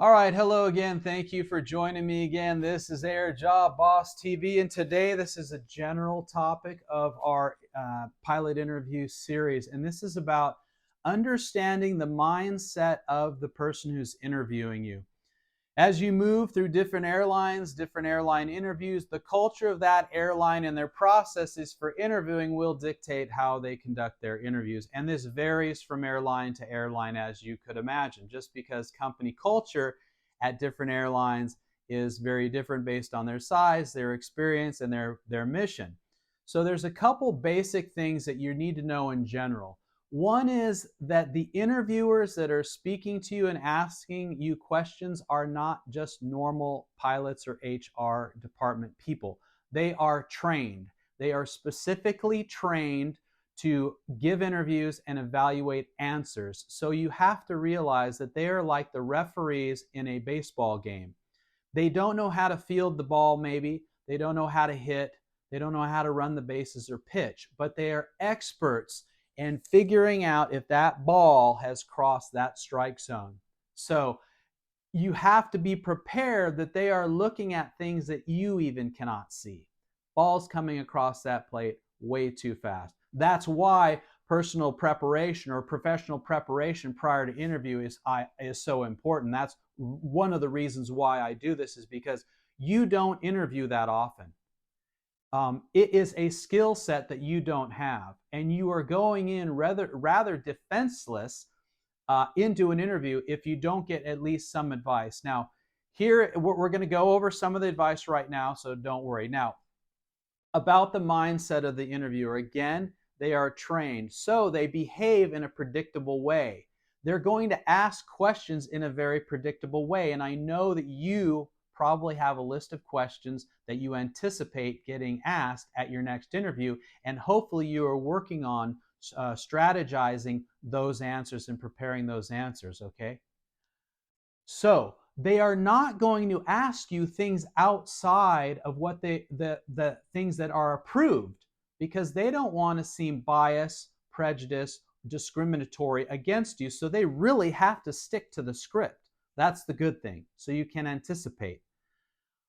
All right, hello again. Thank you for joining me again. This is AirJobBossTV, and today this is a general topic of our pilot interview series, and this is about understanding the mindset of the person who's interviewing you. As you move through different airlines, different airline interviews, the culture of that airline and their processes for interviewing will dictate how they conduct their interviews. And this varies from airline to airline, as you could imagine, just because company culture at different airlines is very different based on their size, their experience, and their mission. So there's a couple basic things that you need to know in general. One is that the interviewers that are speaking to you and asking you questions are not just normal pilots or HR department people. They are trained. They are specifically trained to give interviews and evaluate answers. So you have to realize that they are like the referees in a baseball game. They don't know how to field the ball, maybe. They don't know how to hit. They don't know how to run the bases or pitch, but they are experts and figuring out if that ball has crossed that strike zone. So you have to be prepared that they are looking at things that you even cannot see. Balls coming across that plate way too fast. That's why personal preparation or professional preparation prior to interview is so important. That's one of the reasons why I do this, is because you don't interview that often. It is a skill set that you don't have, and you are going in rather defenseless into an interview if you don't get at least some advice. Now, here we're going to go over some of the advice right now, so don't worry. Now, about the mindset of the interviewer, again, they are trained, so they behave in a predictable way. They're going to ask questions in a very predictable way, and I know that you probably have a list of questions that you anticipate getting asked at your next interview, and hopefully you are working on strategizing those answers and preparing those answers, okay? So they are not going to ask you things outside of what the things that are approved, because they don't want to seem biased, prejudiced, discriminatory against you, so they really have to stick to the script. That's the good thing, so you can anticipate.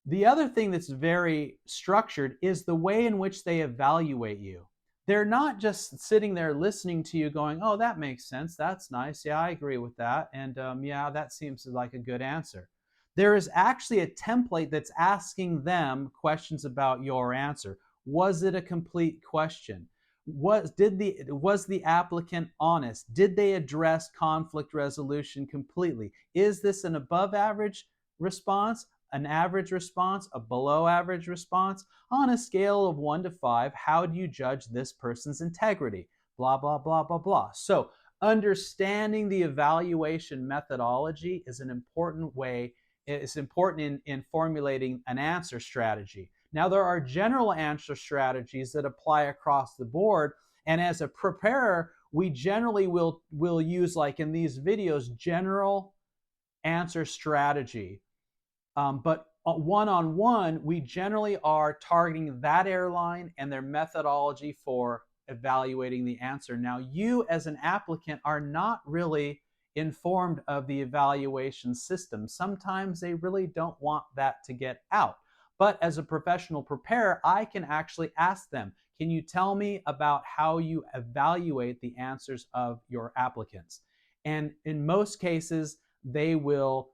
The other thing that's very structured is the way in which they evaluate you. They're not just sitting there listening to you going, oh, that makes sense. That's nice. Yeah, I agree with that. And yeah, that seems like a good answer. There is actually a template that's asking them questions about your answer. Was it a complete question? Was the applicant honest? Did they address conflict resolution completely? Is this an above average response, an average response, a below average response? On a scale of 1 to 5, how do you judge this person's integrity? Blah, blah, blah, blah, blah. So understanding the evaluation methodology is an important way. It's important in formulating an answer strategy. Now, there are general answer strategies that apply across the board, and as a preparer, we generally will use, like in these videos, general answer strategy. But one-on-one, we generally are targeting that airline and their methodology for evaluating the answer. Now, you as an applicant are not really informed of the evaluation system. Sometimes they really don't want that to get out. But as a professional preparer, I can actually ask them, can you tell me about how you evaluate the answers of your applicants? And in most cases, they will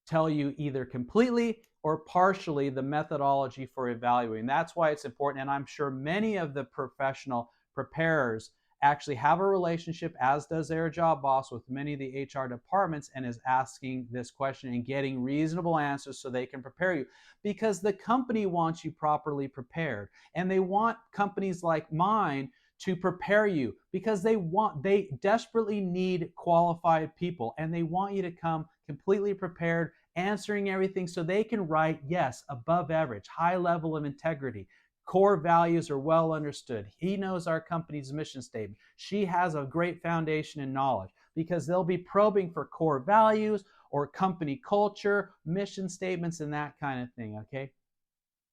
tell you either completely or partially the methodology for evaluating. That's why it's important, and I'm sure many of the professional preparers actually have a relationship, as does AirJobBoss, with many of the HR departments, and is asking this question and getting reasonable answers so they can prepare you, because the company wants you properly prepared, and they want companies like mine to prepare you, because they desperately need qualified people, and they want you to come completely prepared, answering everything so they can write, yes, above average, high level of integrity. Core values are well understood. He knows our company's mission statement. She has a great foundation in knowledge, because they'll be probing for core values or company culture, mission statements, and that kind of thing, okay?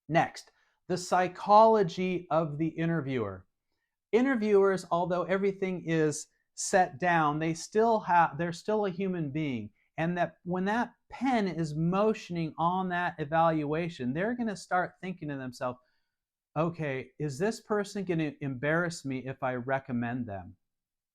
Next, the psychology of the interviewer. Interviewers, although everything is set down, they're still a human being, And that when that pen is motioning on that evaluation, they're going to start thinking to themselves, okay, is this person going to embarrass me if I recommend them?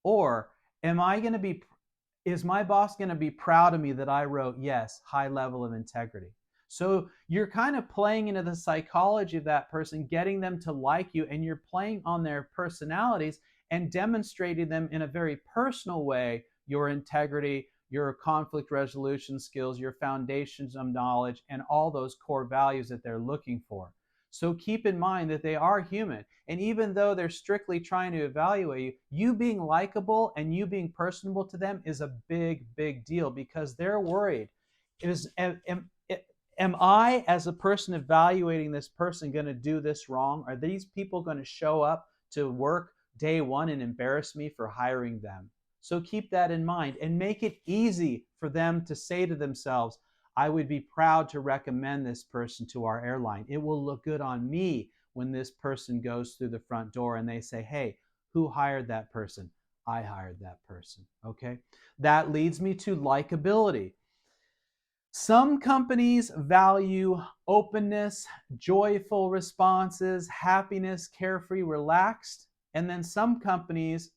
Or is my boss going to be proud of me that I wrote, yes, high level of integrity? So you're kind of playing into the psychology of that person, getting them to like you, and you're playing on their personalities and demonstrating them in a very personal way your integrity, your conflict resolution skills, your foundations of knowledge, and all those core values that they're looking for. So keep in mind that they are human. And even though they're strictly trying to evaluate you, you being likable and you being personable to them is a big, big deal, because they're worried. Am I, as a person evaluating this person, going to do this wrong? Are these people going to show up to work day one and embarrass me for hiring them? So keep that in mind and make it easy for them to say to themselves, I would be proud to recommend this person to our airline. It will look good on me when this person goes through the front door and they say, hey, who hired that person? I hired that person. Okay. That leads me to likability. Some companies value openness, joyful responses, happiness, carefree, relaxed. And then some companies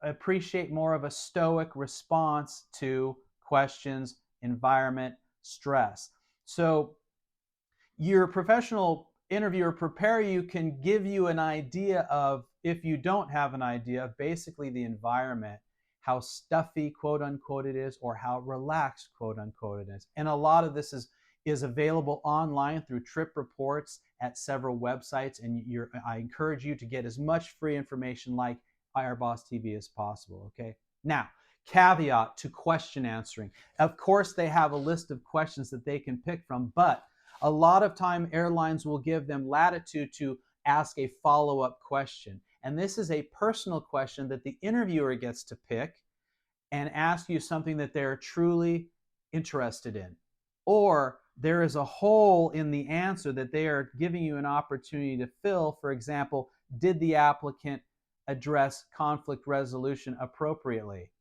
appreciate more of a stoic response to questions, environment, stress. So your professional interviewer prepare you can give you an idea of, if you don't have an idea, of basically the environment, how stuffy, quote unquote, it is, or how relaxed, quote unquote, it is. And a lot of this is available online through trip reports at several websites. And I encourage you to get as much free information like AirJobBoss TV as possible. Okay. Now, caveat to question answering. Of course, they have a list of questions that they can pick from, but a lot of time airlines will give them latitude to ask a follow-up question. And this is a personal question that the interviewer gets to pick and ask you something that they're truly interested in. Or there is a hole in the answer that they are giving you an opportunity to fill. For example, did the applicant address conflict resolution appropriately?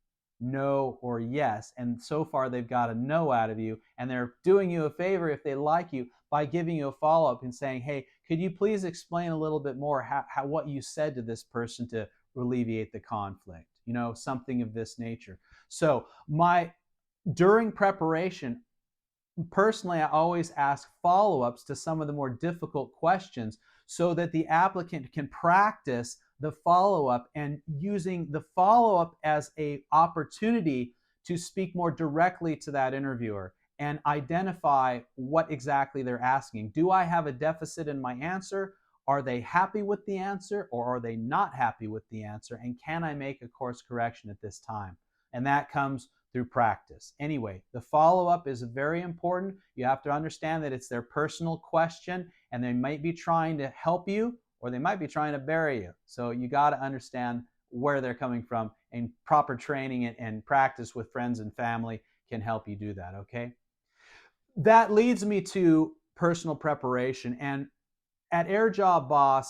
No or yes. And so far they've got a no out of you, and they're doing you a favor if they like you by giving you a follow-up and saying, hey, could you please explain a little bit more how what you said to this person to alleviate the conflict, something of this nature. So during preparation, personally, I always ask follow-ups to some of the more difficult questions so that the applicant can practice the follow-up, and using the follow-up as an opportunity to speak more directly to that interviewer and identify what exactly they're asking. Do I have a deficit in my answer? Are they happy with the answer, or are they not happy with the answer? And can I make a course correction at this time? And that comes through practice. Anyway, the follow-up is very important. You have to understand that it's their personal question, and they might be trying to help you, or they might be trying to bury you. So you got to understand where they're coming from, and proper training and practice with friends and family can help you do that, okay? That leads me to personal preparation. And at AirJobBoss,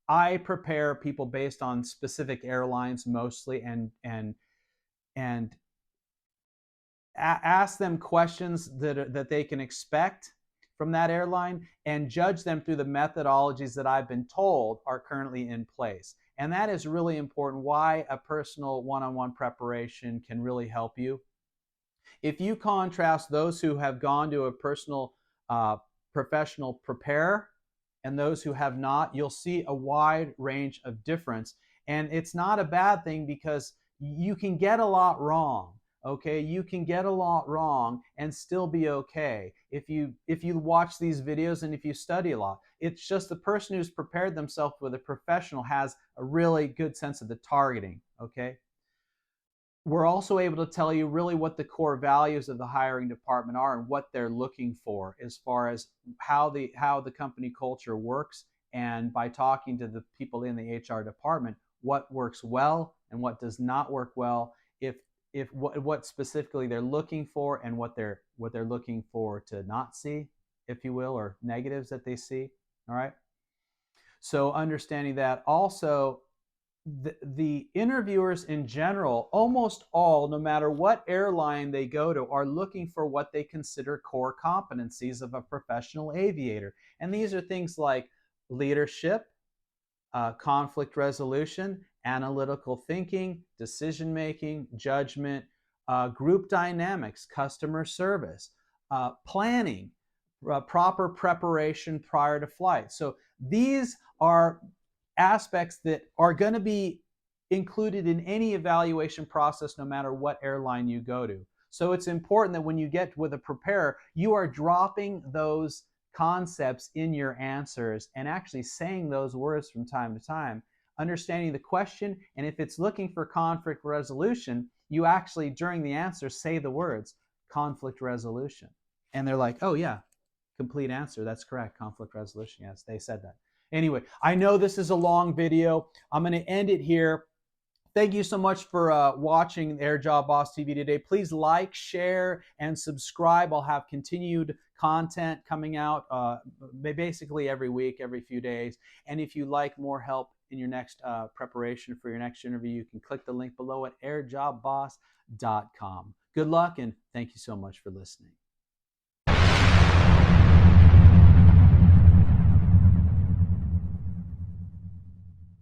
I prepare people based on specific airlines mostly, and ask them questions that they can expect from that airline, and judge them through the methodologies that I've been told are currently in place. And that is really important, why a personal one-on-one preparation can really help you. If you contrast those who have gone to a personal professional preparer and those who have not, you'll see a wide range of difference. And it's not a bad thing, because you can get a lot wrong. Okay, you can get a lot wrong and still be okay if you watch these videos and if you study a lot. It's just the person who's prepared themselves with a professional has a really good sense of the targeting. Okay, we're also able to tell you really what the core values of the hiring department are and what they're looking for as far as how the company culture works, and by talking to the people in the HR department, what works well and what does not work well, what specifically they're looking for, and what they're looking for to not see, if you will, or negatives that they see. All right. So understanding that, also the interviewers in general, almost all, no matter what airline they go to, are looking for what they consider core competencies of a professional aviator. And these are things like leadership, conflict resolution, analytical thinking, decision making, judgment, group dynamics, customer service, planning, proper preparation prior to flight. So these are aspects that are going to be included in any evaluation process, no matter what airline you go to. So it's important that when you get with a preparer, you are dropping those concepts in your answers and actually saying those words from time to time, understanding the question. And if it's looking for conflict resolution, you actually, during the answer, say the words conflict resolution. And they're like, oh, yeah, complete answer. That's correct. Conflict resolution. Yes, they said that. Anyway, I know this is a long video. I'm going to end it here. Thank you so much for watching AirJobBoss TV today. Please like, share, and subscribe. I'll have continued content coming out basically every week, every few days. And if you like more help in your next preparation for your next interview, you can click the link below at AirJobBoss.com. Good luck, and thank you so much for listening.